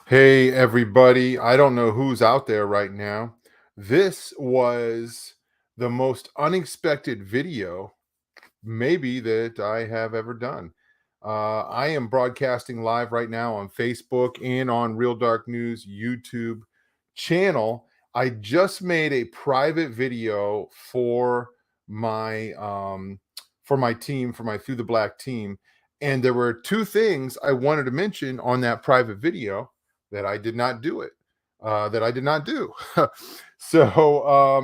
Hey, everybody. I don't know who's out there right now. This was the most unexpected video, maybe, that I have ever done. I am broadcasting live right now on Facebook and on Real Dark News YouTube channel. I just made a private video my for my team, for my Through the Black team, and there were two things I wanted to mention on that private video that I did not do it. That I did not do.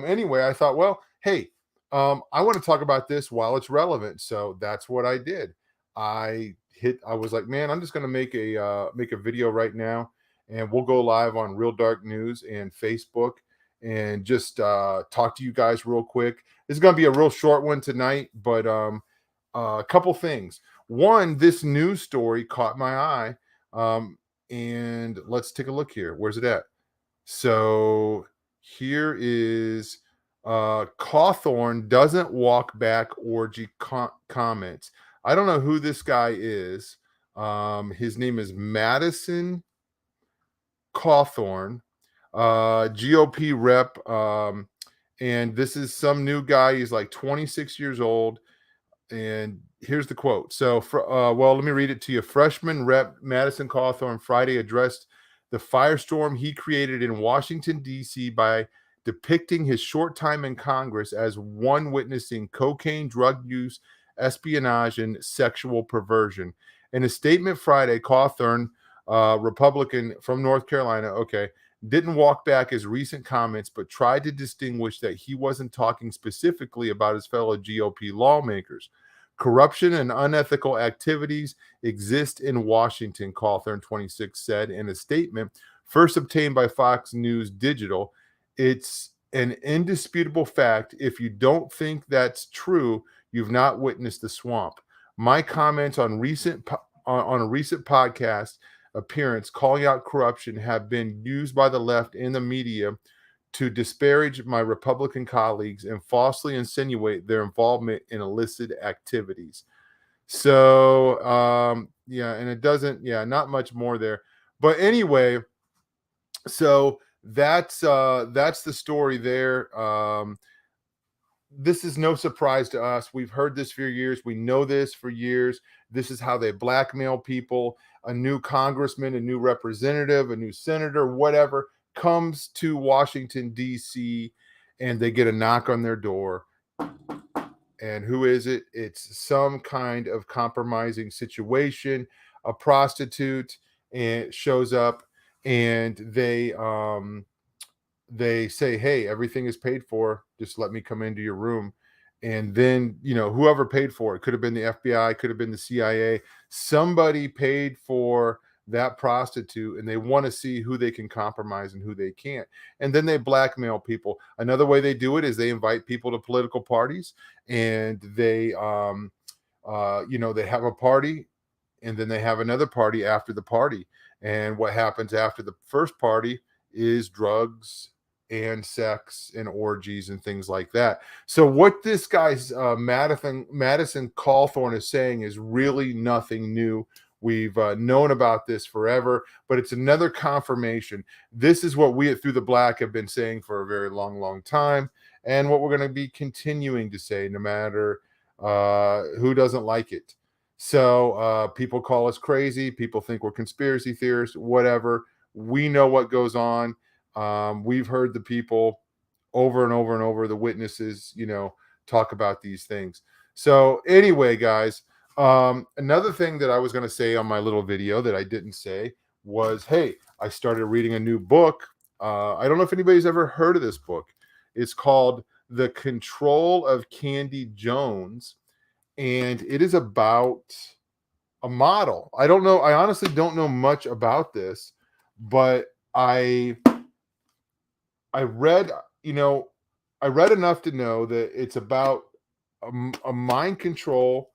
Anyway, I thought, well, hey, I want to talk about this while it's relevant. So that's what I did. I was like, man, I'm just gonna make a video right now, and we'll go live on Real Dark News and Facebook and just talk to you guys real quick. This is gonna be a real short one tonight, but a couple things. One, this news story caught my eye. And let's take a look here. Where's it at? So here is Cawthorn doesn't walk back orgy comments. I don't know who this guy is. His name is Madison Cawthorn, GOP rep. And this is some new guy. He's like 26 years old. And here's the quote. Well, let me read it to you. Freshman rep Madison Cawthorn Friday addressed the firestorm he created in Washington, D.C. by depicting his short time in Congress as one witnessing cocaine, drug use, espionage, and sexual perversion. In a statement Friday, Cawthorn, Republican from North Carolina, didn't walk back his recent comments, but tried to distinguish that he wasn't talking specifically about his fellow GOP lawmakers. Corruption and unethical activities exist in Washington, Cawthorn 26 said in a statement first obtained by Fox News Digital. It's an indisputable fact. If you don't think that's true, you've not witnessed the swamp. My comments on on a recent podcast appearance calling out corruption have been used by the left and the media to disparage my Republican colleagues and falsely insinuate their involvement in illicit activities. Yeah, and it doesn't, yeah, not much more there. But anyway, so that's the story there. This is no surprise to us. We've heard this for years. We know this for years. This is how they blackmail people. A new congressman, a new representative, a new senator, whatever, comes to Washington, D.C., and they get a knock on their door. And who is it? It's some kind of compromising situation. A prostitute and shows up, and they say, hey, everything is paid for, just let me come into your room. And then, whoever paid for it, could have been the FBI, could have been the CIA, somebody paid for that prostitute, and they want to see who they can compromise and who they can't. And then they blackmail people. Another way they do it is they invite people to political parties, and they have a party, and then they have another party after the party. And what happens after the first party is drugs and sex and orgies and things like that. So what this guy's Madison Cawthorn is saying is really nothing new. We've known about this forever, but it's another confirmation. This is what we at Through the Black have been saying for a very long, long time, and what we're going to be continuing to say, no matter who doesn't like it. So people call us crazy. People think we're conspiracy theorists, whatever. We know what goes on. We've heard the people over and over and over, the witnesses, talk about these things. So anyway, guys, another thing that I was going to say on my little video that I didn't say was, hey, I started reading a new book. I don't know if anybody's ever heard of this book. It's called The Control of Candy Jones, and it is about a model. I don't know. I honestly don't know much about this, but I read, I read enough to know that it's about a mind control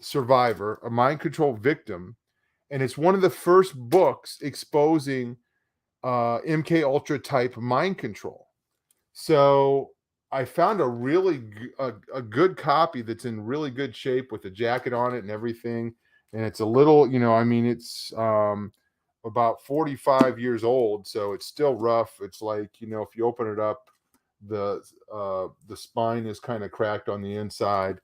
survivor, a mind control victim, and it's one of the first books exposing MK Ultra type mind control. So I found a good copy that's in really good shape with the jacket on it and everything. And it's a little, about 45 years old, so it's still rough. It's like, if you open it up, the spine is kind of cracked on the inside.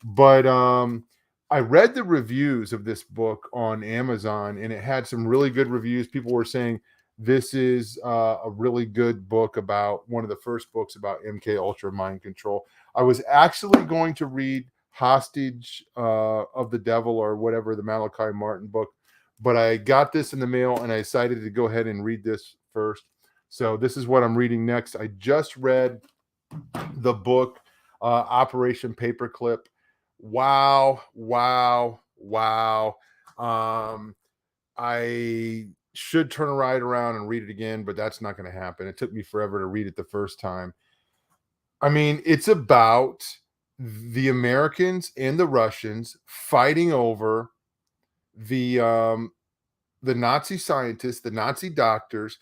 But I read the reviews of this book on Amazon, and it had some really good reviews. People were saying this is a really good book, about one of the first books about MK Ultra mind control. I was actually going to read Hostage of the Devil, or whatever, the Malachi Martin book, but I got this in the mail and I decided to go ahead and read this first. So this is what I'm reading next. I just read the book Operation Paperclip. Wow, wow, wow. Um, I should turn right around and read it again, but that's not going to happen. It took me forever to read it the first time. I mean, it's about the Americans and the Russians fighting over the um, the Nazi scientists, the Nazi doctors,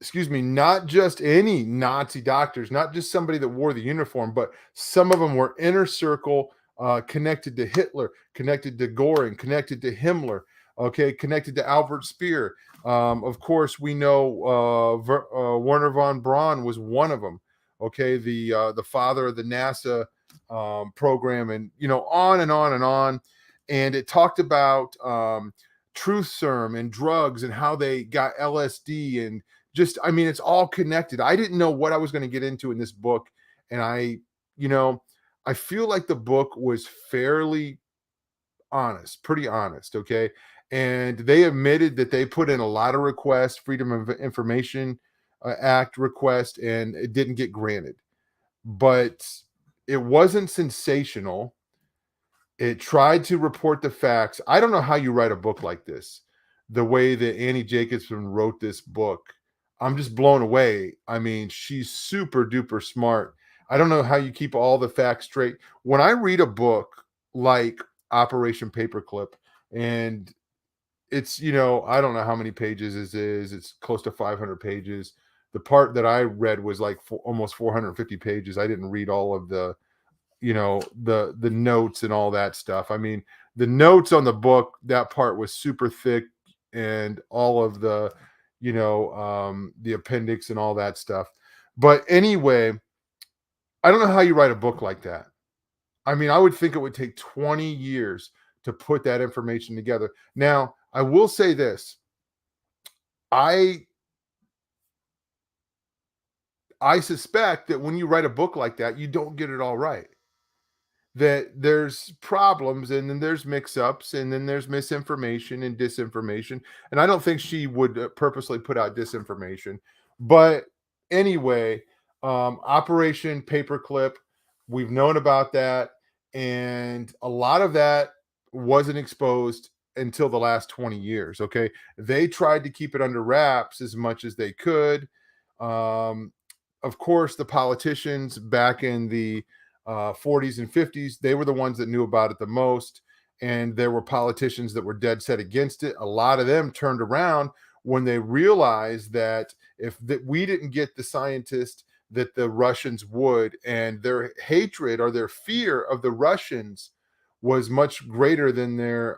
excuse me, not just any Nazi doctors, not just somebody that wore the uniform, but some of them were inner circle, connected to Hitler, connected to Goring, connected to Himmler, okay, connected to Albert Speer. Of course, we know Werner von Braun was one of them. Okay, the father of the NASA program, and on and on and on. And it talked about truth serum and drugs and how they got LSD, and just, I mean, it's all connected. I didn't know what I was going to get into in this book, and you know I feel like the book was fairly honest, pretty honest, okay? And they admitted that they put in a lot of requests, Freedom of Information Act request, and it didn't get granted. But it wasn't sensational. It tried to report the facts. I don't know how you write a book like this, the way that Annie Jacobson wrote this book. I'm just blown away. I mean, she's super duper smart. I don't know how you keep all the facts straight. When I read a book like Operation Paperclip, and it's, I don't know how many pages this is. It's close to 500 pages. The part that I read was like almost 450 pages. I didn't read all of the notes and all that stuff. I mean, the notes on the book, that part was super thick, and all of the appendix and all that stuff. But anyway, I don't know how you write a book like that. I mean, I would think it would take 20 years to put that information together. Now, I will say this. I I suspect that when you write a book like that, you don't get it all right, that there's problems, and then there's mix-ups, and then there's misinformation and disinformation. And I don't think she would purposely put out disinformation. But anyway, Operation Paperclip, we've known about that, and a lot of that wasn't exposed until the last 20 years. Okay, they tried to keep it under wraps as much as they could. um, of course, the politicians back in the 40s and 50s, they were the ones that knew about it the most. And there were politicians that were dead set against it. A lot of them turned around when they realized that if that we didn't get the scientists, that the Russians would, and their hatred or their fear of the Russians was much greater than their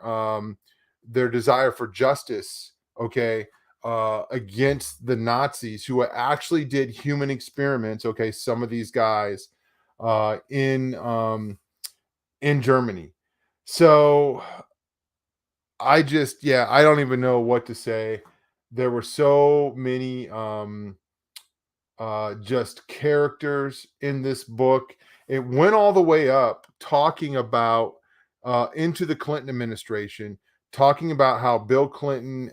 desire for justice. Okay, against the Nazis, who actually did human experiments. Okay, some of these guys uh, in um, in Germany. So yeah, I don't even know what to say. There were so many just characters in this book. It went all the way up talking about into the Clinton administration, talking about how Bill Clinton,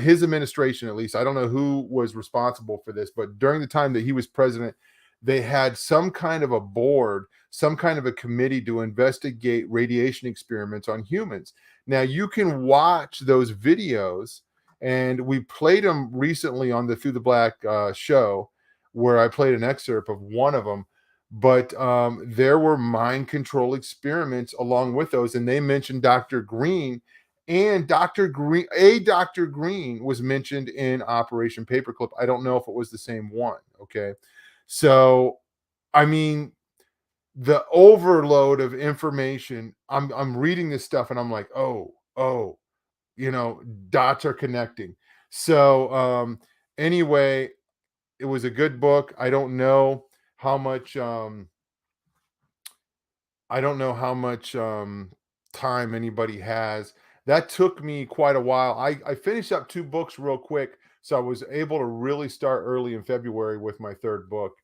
his administration, at least, I don't know who was responsible for this, but during the time that he was president, they had some kind of a board, some kind of a committee to investigate radiation experiments on humans. Now, you can watch those videos, and we played them recently on the Through the Black show, where I played an excerpt of one of them. But there were mind control experiments along with those, and they mentioned Dr. Green, and Dr. Green was mentioned in Operation Paperclip. I don't know if it was the same one. Okay. So, I mean, the overload of information, I'm reading this stuff and I'm like, oh, dots are connecting. So anyway, it was a good book. How much I don't know how much time anybody has. That took me quite a while. I finished up two books real quick, so I was able to really start early in February with my third book.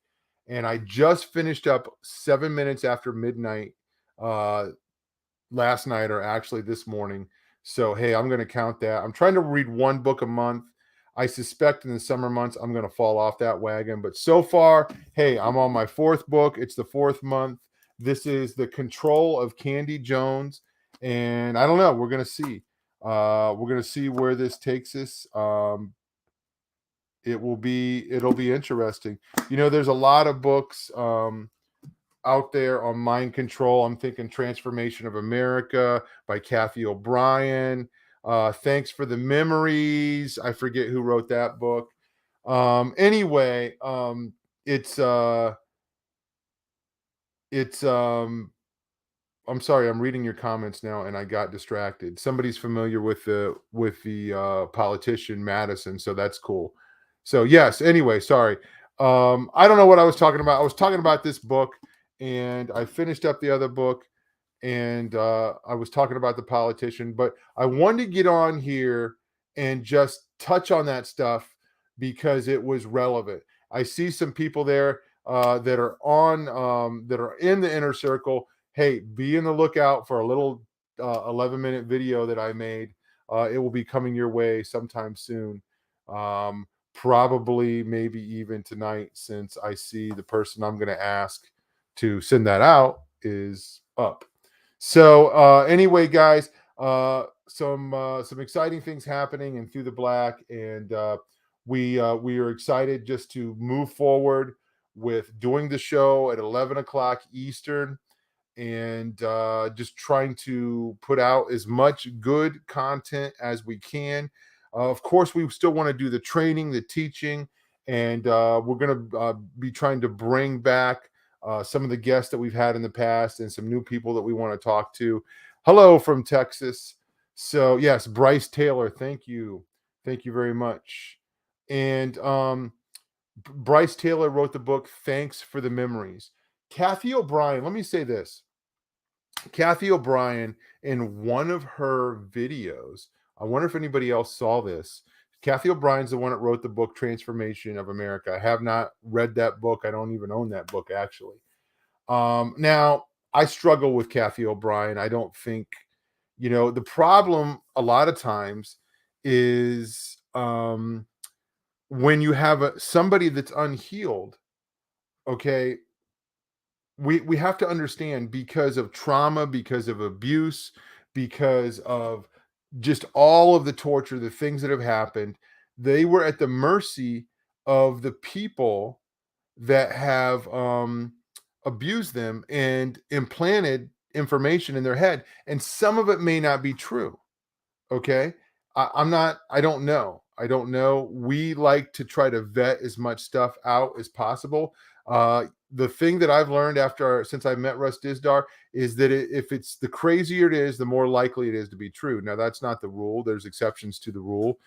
And I just finished up 7 minutes after midnight uh, last night, or actually this morning. So, hey, I'm going to count that. I'm trying to read one book a month. I suspect in the summer months I'm going to fall off that wagon. But so far, hey, I'm on my fourth book. It's the fourth month. This is The Control of Candy Jones. And I don't know. We're going to see. We're going to see where this takes us. It'll be interesting. There's a lot of books. Out there on mind control. I'm thinking Transformation of America by Kathy O'Brien. Thanks for the Memories. I forget who wrote that book. Anyway, it's I'm sorry, I'm reading your comments now and I got distracted. Somebody's familiar with the politician Madison, so that's cool. So yes, anyway, sorry. I don't know what I was talking about. I was talking about this book, and I finished up the other book, and I was talking about the politician, but I wanted to get on here and just touch on that stuff because it was relevant. I see some people there that are in the inner circle. Hey, be in the lookout for a little 11-minute video that I made. It will be coming your way sometime soon. Probably, maybe even tonight, since I see the person I'm going to ask to send that out is up. So anyway, guys, some exciting things happening in Through the Black, and we are excited just to move forward with doing the show at 11 o'clock Eastern, and just trying to put out as much good content as we can. Of course, we still want to do the training, the teaching, and we're going to be trying to bring back some of the guests that we've had in the past and some new people that we want to talk to. Hello from Texas. So, yes, Bryce Taylor, thank you. Thank you very much. And Bryce Taylor wrote the book, Thanks for the Memories. Kathy O'Brien, let me say this. Kathy O'Brien, in one of her videos, I wonder if anybody else saw this. Kathy O'Brien's the one that wrote the book Transformation of America. I have not read that book. I don't even own that book, actually. Now, I struggle with Kathy O'Brien. I don't think, the problem a lot of times is when you have somebody that's unhealed, okay, we have to understand, because of trauma, because of abuse, because of just all of the torture, the things that have happened, they were at the mercy of the people that have abused them and implanted information in their head, and some of it may not be true. Okay. I don't know. I don't know. We like to try to vet as much stuff out as possible. The thing that I've learned since I met Russ Dizdar is that if it's the crazier it is, the more likely it is to be true. Now, that's not the rule. There's exceptions to the rule.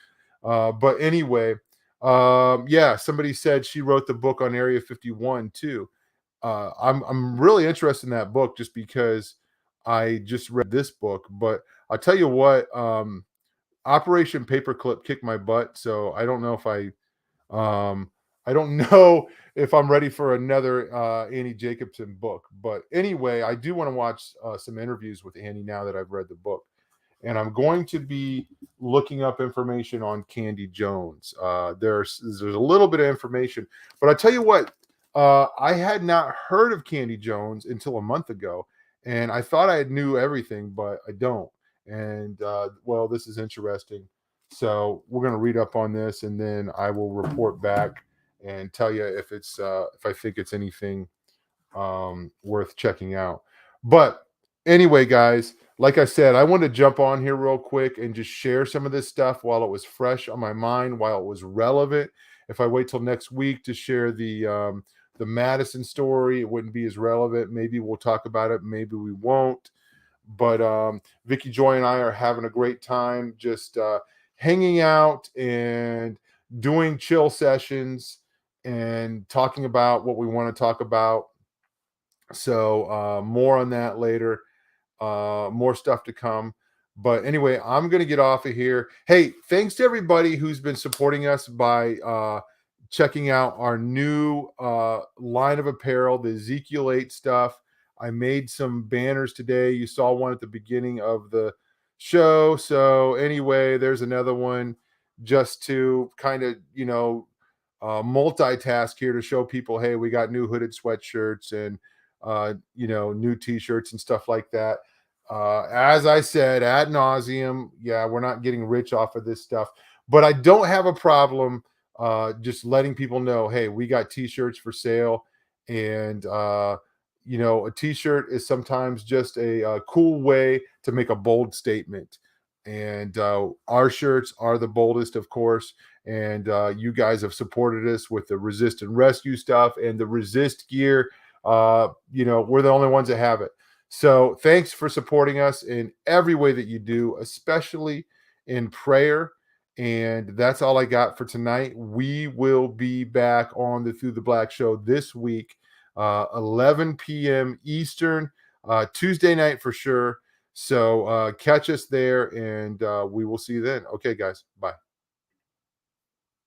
But anyway, yeah, somebody said she wrote the book on Area 51 too. I'm really interested in that book just because I just read this book. But I'll tell you what, Operation Paperclip kicked my butt, so I don't know if I'm ready for another Annie Jacobson book. But anyway, I do want to watch some interviews with Annie now that I've read the book. And I'm going to be looking up information on Candy Jones. There's a little bit of information, but I tell you what, I had not heard of Candy Jones until a month ago, and I thought I knew everything, but I don't. And well, this is interesting. So we're going to read up on this, and then I will report back and tell you if I think it's anything worth checking out. But anyway, guys, like I said, I want to jump on here real quick and just share some of this stuff while it was fresh on my mind, while it was relevant. If I wait till next week to share the Madison story, it wouldn't be as relevant. Maybe we'll talk about it, maybe we won't. But Vicky Joy and I are having a great time just hanging out and doing chill sessions and talking about what we want to talk about. So more on that later. More stuff to come. But anyway, I'm going to get off of here. Hey, thanks to everybody who's been supporting us by checking out our new line of apparel, the Ezekiel 8 stuff. I made some banners today. You saw one at the beginning of the show. So, anyway, there's another one just to kind of, multitask here to show people, hey, we got new hooded sweatshirts and, new t shirts and stuff like that. As I said ad nauseum, yeah, we're not getting rich off of this stuff, but I don't have a problem just letting people know, hey, we got t-shirts for sale, and a t-shirt is sometimes just a cool way to make a bold statement, and our shirts are the boldest, of course, and you guys have supported us with the resist and rescue stuff and the resist gear. We're the only ones that have it. So thanks for supporting us in every way that you do, especially in prayer. And that's all I got for tonight. We will be back on the Through the Black show this week, 11 p.m. Eastern, Tuesday night for sure. So catch us there, and we will see you then. Okay, guys. Bye.